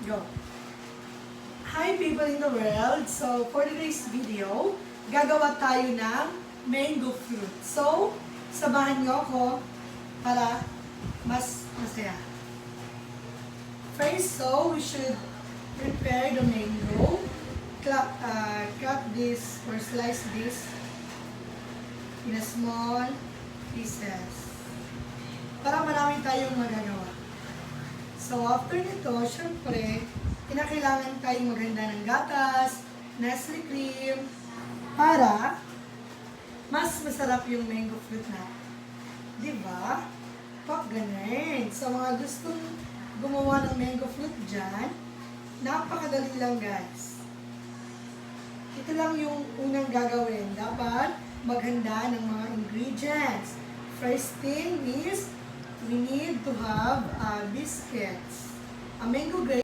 Go. Hi people in the world! So, for today's video, gagawa tayo ng mango fruit. So, samahan niyo ako para mas masaya. First, so, we should prepare the mango. Cut this or slice this in a small pieces. Para marami tayong magagawa. So, after nito, syempre, kinakailangan tayong maghanda ng gatas, Nestle cream, para mas masarap yung mango fruit natin. Diba? Pag ganun. So, mga gustong gumawa ng mango fruit dyan, napakadali lang guys. Ito lang yung unang gagawin. Dapat maghanda ng mga ingredients. First thing is, we need to have biscuits. A mango grape.